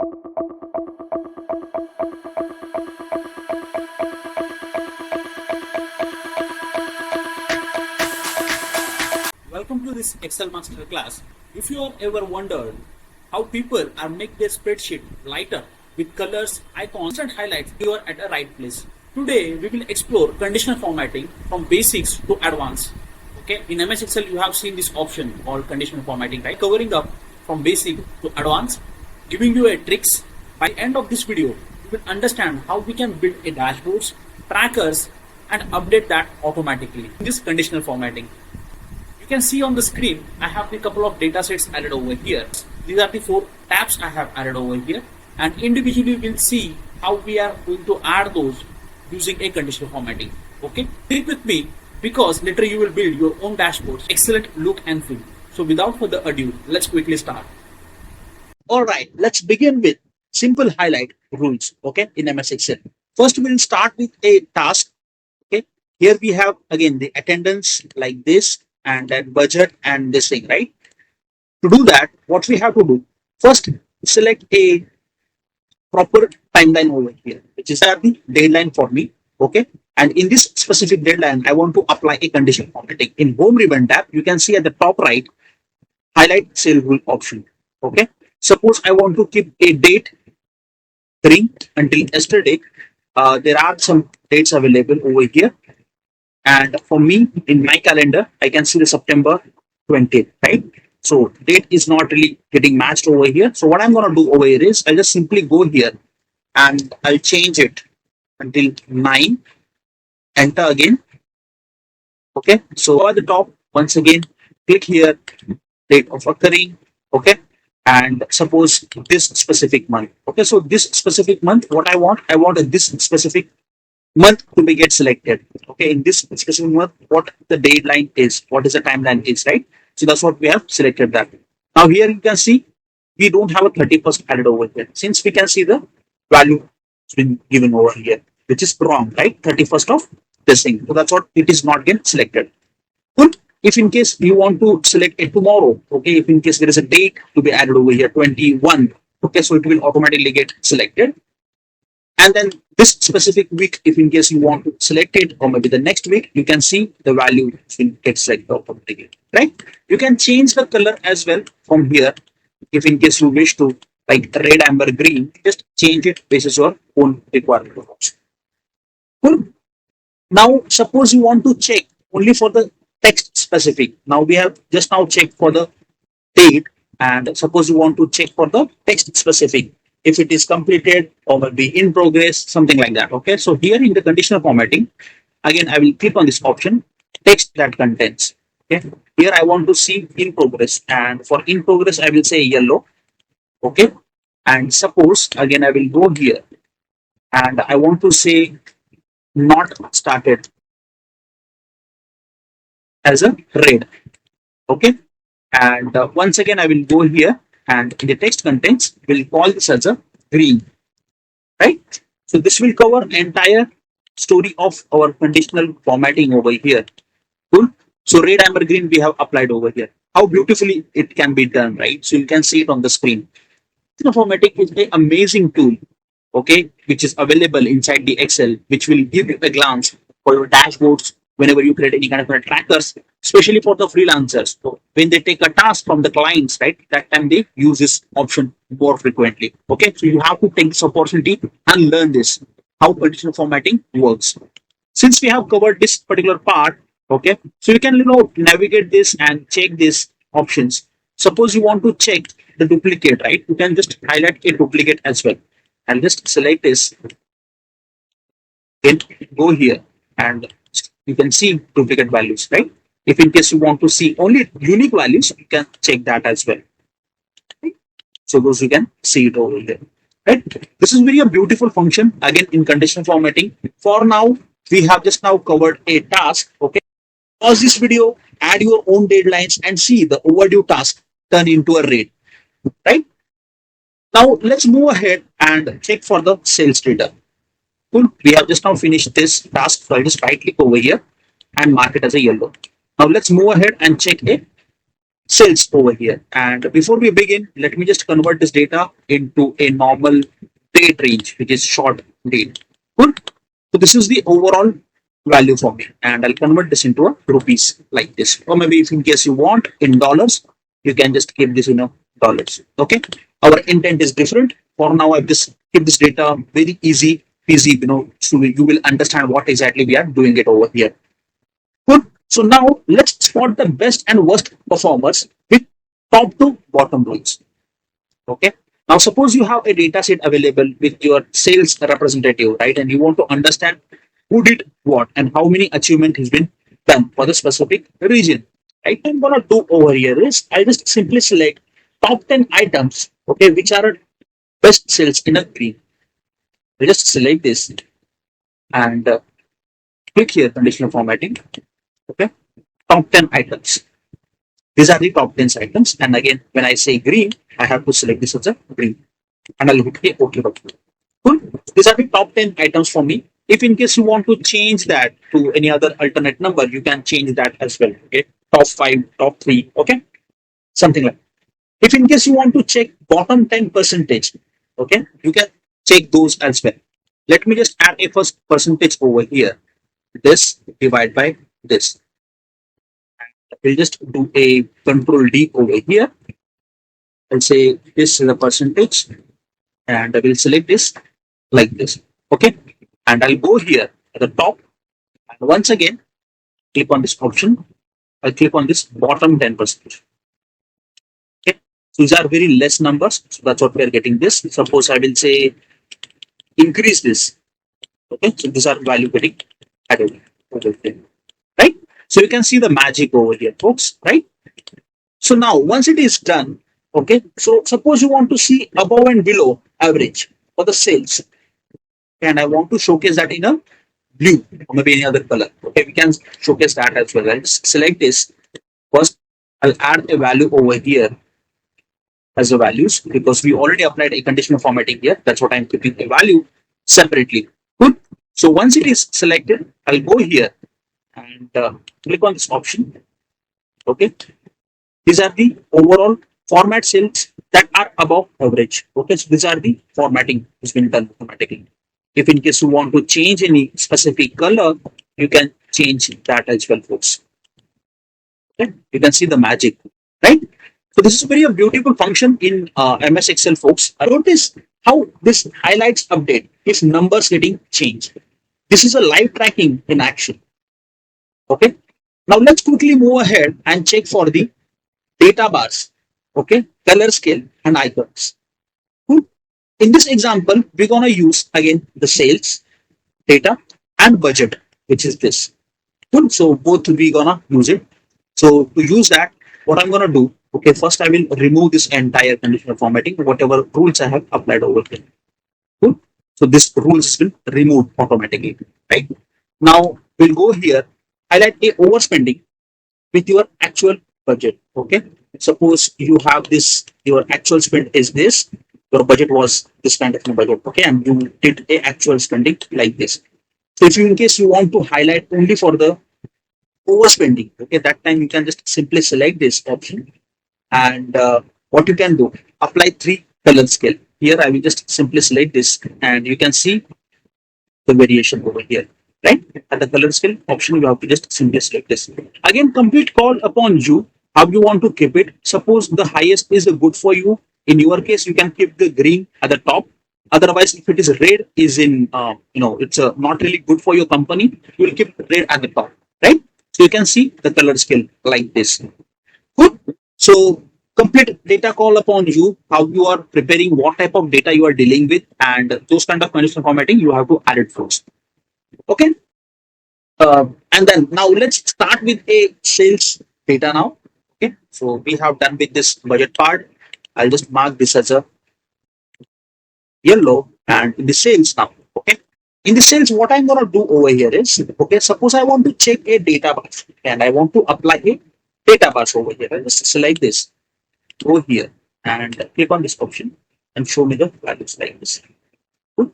Welcome to this Excel Master class. If you have ever wondered how people are make their spreadsheet lighter with colors, icons and highlights, you are at the right place. Today we will explore conditional formatting from basics to advanced. Okay, in MS Excel you have seen this option called conditional formatting, right? Covering up from basic to advanced, giving you a tricks. By the end of this video, you will understand how we can build a dashboards, trackers and update that automatically in this conditional formatting. You can see on the screen, I have a couple of data sets added over here. These are the 4 tabs I have added over here, and individually we'll see how we are going to add those using a conditional formatting. Okay, stick with me because later you will build your own dashboards, excellent look and feel. So without further ado, let's quickly start. Alright, let's begin with simple highlight rules, okay, in MS Excel. First, we'll start with a task, okay. Here we have again the attendance like this, and then budget and this thing, right? To do that, what we have to do, first select a proper timeline over here, which is the deadline for me, okay? And in this specific deadline, I want to apply a conditional formatting. In Home Ribbon tab, you can see at the top right, highlight cell rule option, okay? Suppose I want to keep a date green until yesterday. There are some dates available over here. And for me, in my calendar, I can see the September 20th, right? So date is not really getting matched over here. So what I'm going to do over here is I'll just simply go here and I'll change it until 9, enter again. Okay, so at the top, once again, click here, date of occurring, okay? And suppose this specific month. Okay, so this specific month, what I want this specific month to be get selected. Okay, in this specific month, what the deadline is, what is the timeline is, right? So that's what we have selected that. Now here you can see we don't have a 31st added over here, since we can see the value has been given over here, which is wrong, right? 31st of this thing. So that's what it is not get selected. Good. If in case you want to select it tomorrow, okay, if in case there is a date to be added over here, 21, okay, so it will automatically get selected. And then this specific week, if in case you want to select it, or maybe the next week, you can see the value will get selected automatically, right? You can change the color as well from here. If in case you wish to, like red, amber, green, just change it based on your own requirement. Cool. Now, suppose you want to check only for the text specific. Now we have just now checked for the date, and suppose you want to check for the text specific, if it is completed or maybe in progress, something like that. Okay, so here in the conditional formatting, again I will click on this option, text that contains. Okay, here I want to see in progress, and for in progress I will say yellow. Okay, and suppose again I will go here and I want to say not started as a red. Okay, and once again I will go here and in the text contents we'll call this as a green, right? So this will cover entire story of our conditional formatting over here. Cool. So red, amber, green we have applied over here. How beautifully it can be done, right? So you can see it on the screen. Conditional formatting is an amazing tool, okay, which is available inside the Excel, which will give you a glance for your dashboards whenever you create any kind of trackers, especially for the freelancers. So when they take a task from the clients, right, that time they use this option more frequently. Okay, so you have to take this opportunity and learn this, how conditional formatting works. Since we have covered this particular part, okay, so you can navigate this and check these options. Suppose you want to check the duplicate, right? You can just highlight a duplicate as well and just select this. Then go here and you can see duplicate values, right? If in case you want to see only unique values, you can check that as well. Okay? So those you can see it over there, right? This is very a beautiful function again in conditional formatting. For now, we have just now covered a task. Okay, pause this video, add your own deadlines, and see the overdue task turn into a rate, right? Now let's move ahead and check for the sales data. Cool. We have just now finished this task, so I'll just right click over here and mark it as a yellow. Now let's move ahead and check a cells over here. And before we begin, let me just convert this data into a normal date range, which is short date. Good. So this is the overall value for me, and I'll convert this into a rupees like this. Or maybe if in case you want in dollars, you can just keep this in a dollars. Okay. Our intent is different. For now, I've just keep this data very easy, so you will understand what exactly we are doing it over here. Good. So now let's spot the best and worst performers with top to bottom rules. Okay. Now suppose you have a data set available with your sales representative, right? And you want to understand who did what and how many achievement has been done for the specific region. Right. What I'm gonna do over here is I just simply select top 10 items, okay, which are best sales in a green. I just select this and click here conditional formatting. Okay. Top 10 items. These are the top 10 items. And again, when I say green, I have to select this as a green. And I'll hit OK button. Cool. These are the top 10 items for me. If in case you want to change that to any other alternate number, you can change that as well. Okay. Top 5, top 3. Okay. Something like that. If in case you want to check bottom 10 percentage, okay, you can check those as well. Let me just add a first percentage over here. This divide by this. We'll just do a control D over here. I'll say this is a percentage and I will select this like this. Okay. And I'll go here at the top and once again click on this option. I'll click on this bottom 10%. Okay. So these are very less numbers. So that's what we are getting this. Suppose I will say increase this. Okay. So these are value getting added. Right. So you can see the magic over here, folks. Right. So now once it is done, okay, so suppose you want to see above and below average for the sales, and I want to showcase that in a blue or maybe any other color. Okay, we can showcase that as well. I'll just select this. First, I'll add a value over here as the values because we already applied a conditional formatting here. That's what I'm keeping a value separately. Good. So once it is selected, I'll go here and click on this option. Okay. These are the overall format cells that are above average. Okay, so these are the formatting has been done automatically. If in case you want to change any specific color, you can change that as well, folks. Okay, you can see the magic, right? So this is a very beautiful function in MS Excel, folks. Notice how this highlights update if numbers getting changed. This is a live tracking in action. Okay. Now let's quickly move ahead and check for the data bars, okay, color scale and icons. In this example, we're going to use again the sales data and budget, which is this. Good. So both we're going to use it. So to use that, what I'm going to do, okay, first I will remove this entire conditional formatting, whatever rules I have applied over here. Good. So this rules has been removed automatically, right? Now we'll go here, highlight a overspending with your actual budget. Okay. Suppose you have this, your actual spend is this, your budget was this kind of a budget. Okay. And you did a actual spending like this. So if you, in case you want to highlight only for the overspending, okay, that time you can just simply select this option and what you can do, apply 3 color scale. Here I will just simply select this and you can see the variation over here, right? At the color scale option, you have to just simply select this. Again, complete call upon you, how you want to keep it. Suppose the highest is good for you. In your case, you can keep the green at the top. Otherwise, if it is red, is in, it's not really good for your company, you will keep red at the top, right? So you can see the color scale like this. Good. So complete data call upon you, how you are preparing, what type of data you are dealing with, and those kind of conditional formatting, you have to add it first. Okay. And then now let's start with a sales data now. Okay. So we have done with this budget part. I'll just mark this as a yellow and in the sales now. Okay. In the sales, what I'm going to do over here is, okay, suppose I want to check a data bar and I want to apply a data bars over here. I'll just select this, go here and click on this option and show me the values like this. Good.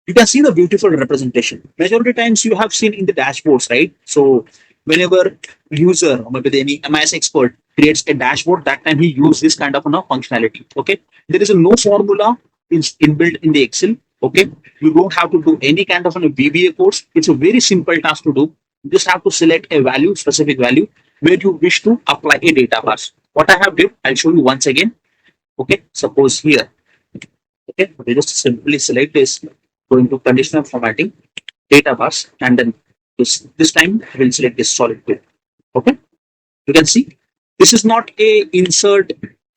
You can see the beautiful representation. Majority times you have seen in the dashboards, right? So whenever user or maybe any MS expert creates a dashboard, that time he use this kind of functionality. Okay, there is no formula is inbuilt in the Excel. Okay, you don't have to do any kind of VBA course. It's a very simple task to do. You just have to select a value, specific value, where you wish to apply a data bars. What I have did, I'll show you once again. Okay, suppose here. Okay, we just simply select this, go into conditional formatting, data bars, and then this time we'll select this solid grid. Okay, you can see this is not a insert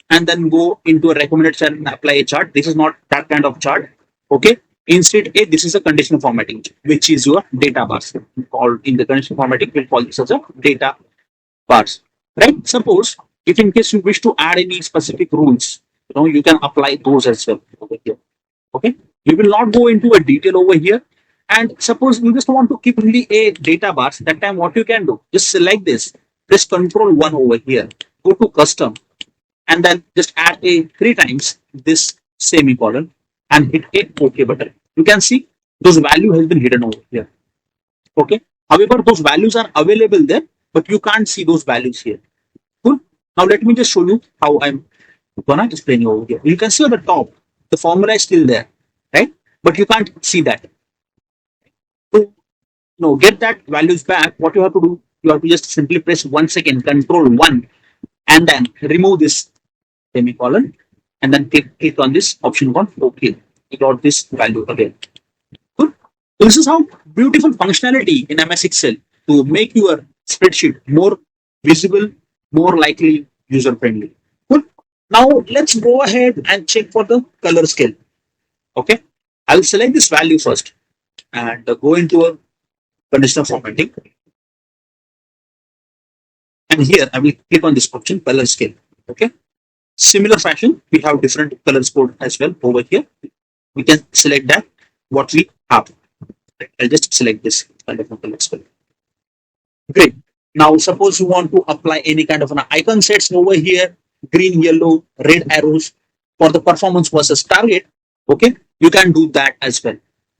and then go into a recommended chart and apply a chart. This is not that kind of chart. Okay, instead this is a conditional formatting, which is your data bars. Called in the conditional formatting, we'll call this as a data bars. Right? Suppose if in case you wish to add any specific rules, you can apply those as well over here. Okay, we will not go into a detail over here. And suppose you just want to keep only a data bars, that time what you can do, just select this, press control 1 over here, go to custom, and then just add a 3 times this semicolon and hit a OK button. You can see those value has been hidden over here. Okay, however those values are available there, but you can't see those values here. Cool. Now let me just show you how I'm gonna explain you over here. You can see at the top the formula is still there, right? But you can't see that. To get that values back, what you have to do, you have to just simply press once again control 1 and then remove this semicolon and then click on this option called OK. You got this value again. Good. So this is how beautiful functionality in MS Excel to make your spreadsheet more visible, more likely user friendly. Good. Now let's go ahead and check for the color scale. Okay, I'll select this value first and go into a conditional formatting. And here I will click on this option color scale. Okay, similar fashion, we have different colors code as well over here. We can select that what we have. I'll just select this kind of color scale. Great. Now suppose you want to apply any kind of an icon sets over here, green, yellow, red arrows for the performance versus target. Okay, you can do that as well.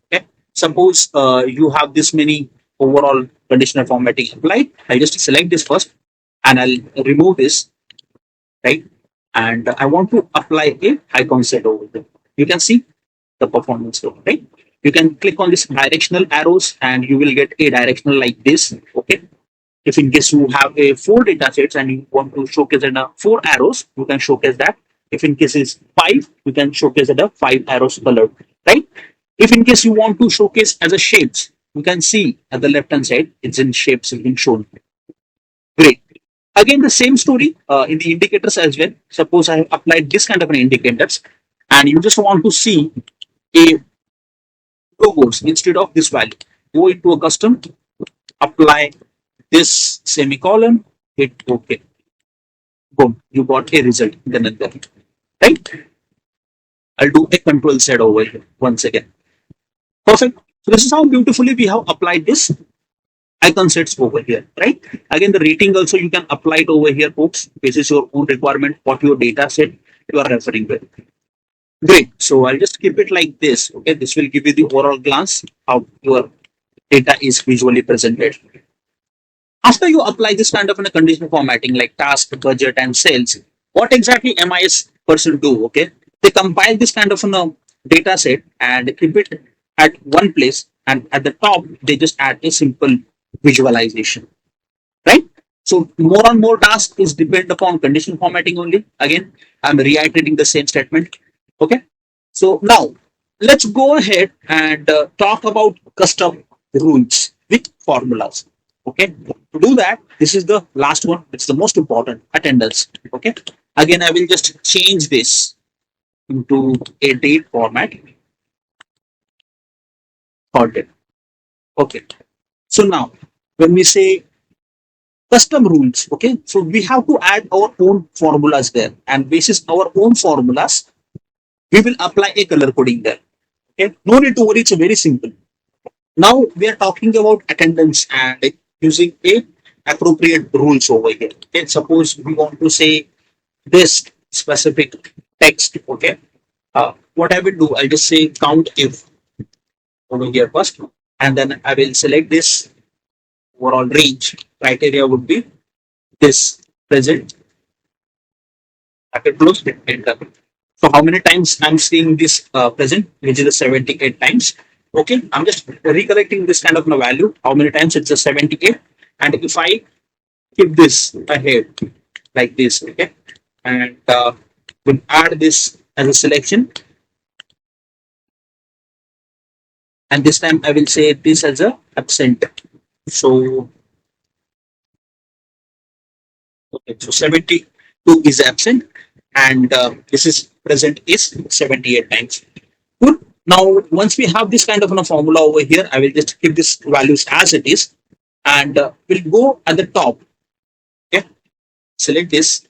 Okay, suppose you have this many overall conditional formatting applied. I'll just select this first and I'll remove this, right? And I want to apply a icon set over there. You can see the performance over, right? You can click on this directional arrows and you will get a directional like this. Okay, if in case you have a 4 data sets and you want to showcase in 4 arrows, you can showcase that. If in case it's 5, you can showcase it 5 arrows colored, right? If in case you want to showcase as a shapes, you can see at the left hand side, it's in shapes being shown. Great. Again, the same story in the indicators as well. Suppose I have applied this kind of an indicators and you just want to see a logos instead of this value. Go into a custom, apply this semicolon, hit OK. Boom, you got a result then and there, right? I'll do a control Z over here once again. Perfect. So this is how beautifully we have applied this icon sets over here, right? Again, the rating also you can apply it over here, folks. This is your own requirement, what your data set you are referring with. Great. So I'll just keep it like this. Okay, this will give you the overall glance how your data is visually presented. After you apply this kind of a conditional formatting like task, budget, and sales, what exactly MIS person do? Okay, they compile this kind of a data set and keep it at one place, and at the top they just add a simple visualization, right? So more and more tasks is depend upon conditional formatting only. Again, I'm reiterating the same statement. Okay, so now let's go ahead and talk about custom rules with formulas. Okay, to do that, this is the last one. It's the most important, attendance. Okay, again, I will just change this into a date format. Sorted. Okay, so now when we say custom rules, okay, so we have to add our own formulas there, and basis our own formulas, we will apply a color coding there. Okay, no need to worry, it's very simple. Now we are talking about attendance and using a appropriate rules over here. Okay, suppose we want to say this specific text. Okay, what I will do, I'll just say count if over here first, and then I will select this overall range. Criteria would be this present bracket close, hit enter. So how many times I'm seeing this present, which is a 78 times. Okay, I'm just recollecting this kind of a value. How many times it's a 78, and if I keep this ahead like this, okay, and we'll add this as a selection, and this time I will say this as a absent. So okay, so 72 is absent, and this is present is 78 times. Good. Now, once we have this kind of a formula over here, I will just keep this values as it is, and we'll go at the top. Okay, select this,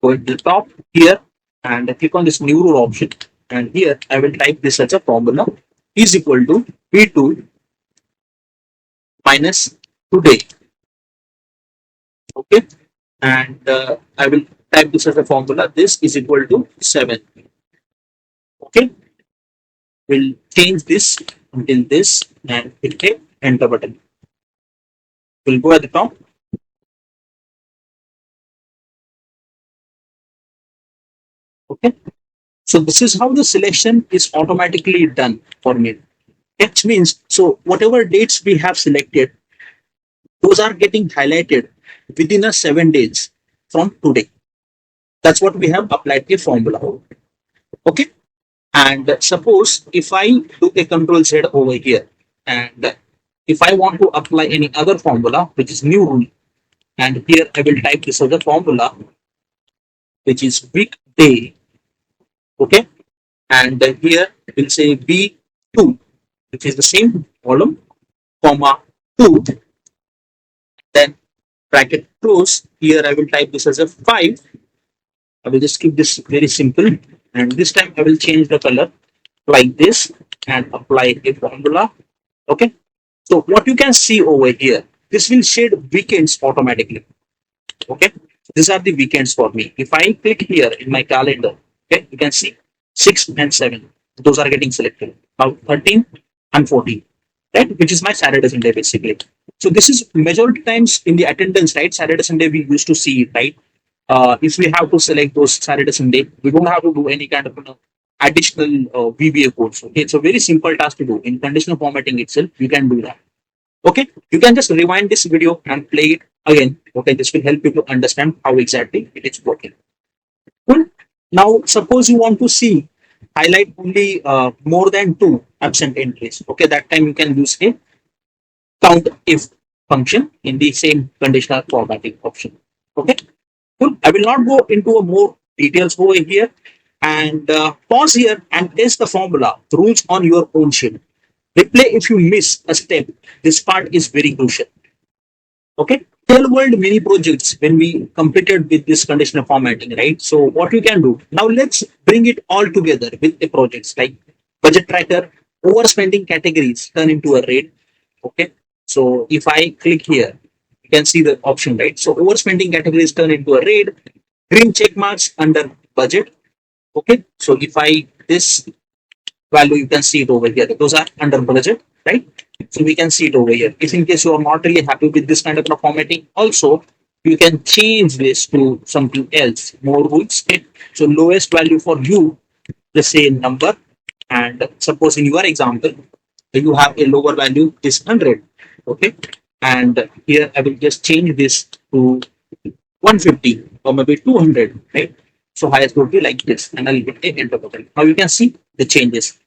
go at the top here, and click on this new rule option. And here I will type this as a formula is equal to P2 minus today. Okay, and I will type this as a formula. This is equal to 7. Okay, we'll change this until this and hit a enter button. We'll go at the top. Okay, so this is how the selection is automatically done for me. It means so whatever dates we have selected, those are getting highlighted within a 7 days from today. That's what we have applied a formula. Okay, and suppose if I do a control Z over here, and if I want to apply any other formula, which is new rule, and here I will type this other formula, which is weekday. Okay, and here we'll say B2, which is the same column, comma 2, then bracket close. Here I will type this as a 5. I will just keep this very simple, and this time I will change the color like this and apply a formula. Okay, so what you can see over here, this will shade weekends automatically. Okay, these are the weekends for me. If I click here in my calendar, okay, you can see 6 and 7, those are getting selected. Now 13 and 14, right, which is my Saturday Sunday basically. So this is majority times in the attendance, right? Saturday Sunday we used to see it, right? If we have to select those Saturday Sunday, we don't have to do any kind of additional VBA codes. Okay, it's a very simple task to do in conditional formatting itself. You can do that. Okay, you can just rewind this video and play it again. Okay, this will help you to understand how exactly it is working. Cool. Now, suppose you want to see highlight only more than 2 absent entries. Okay, that time you can use a count if function in the same conditional formatting option. Okay, cool. I will not go into a more details over here, and pause here and test the formula rules on your own sheet. Replay if you miss a step. This part is very crucial. Okay. Real world mini projects when we completed with this conditional formatting, right? So what you can do now, let's bring it all together with the projects like budget tracker, overspending categories turn into a red. Okay. So if I click here, you can see the option, right? So overspending categories turn into a red, green check marks under budget. Okay. So if I this value, you can see it over here. Those are under budget, right? So we can see it over here. If in case you are not really happy with this kind of formatting, also you can change this to something else, more rules. Okay? So lowest value for you, let's say number, and suppose in your example, you have a lower value is 100. Okay, and here I will just change this to 150 or maybe 200, right? So highest would be like this, and I'll hit a enter button. Now you can see the changes,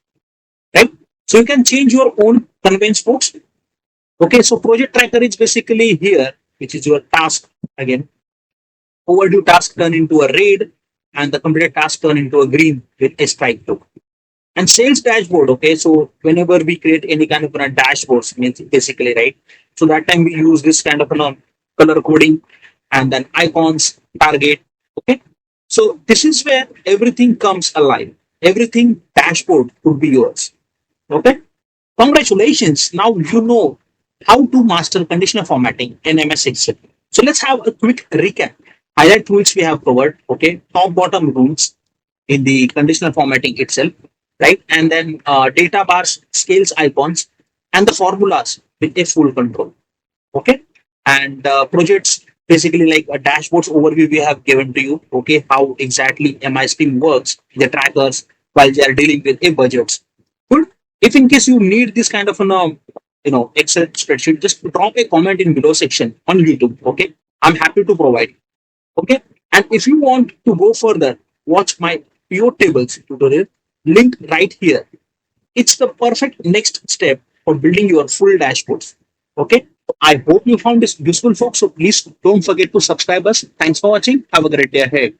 right? So you can change your own convenience, folks. Okay, so project tracker is basically here, which is your task again. Overdue task turn into a red, and the completed task turn into a green with a strike through. And sales dashboard, okay, so whenever we create any kind of dashboards, means basically, right? So that time we use this kind of color coding and then icons, target, okay? So this is where everything comes alive. Everything dashboard could be yours. Okay. Congratulations. Now you know how to master conditional formatting in MS Excel. So let's have a quick recap. Highlight rules we have covered. Okay. Top bottom rules in the conditional formatting itself. Right. And then data bars, scales, icons, and the formulas with a full control. Okay. And projects basically like a dashboards overview we have given to you. Okay, how exactly MI stream works, the trackers while they are dealing with a budgets. Good. If in case you need this kind of an Excel spreadsheet, just drop a comment in below section on YouTube. Okay, I'm happy to provide. Okay, and if you want to go further, watch my pivot tables tutorial link right here. It's the perfect next step for building your full dashboards. Okay. I hope you found this useful, folks. So please don't forget to subscribe us. Thanks for watching. Have a great day ahead.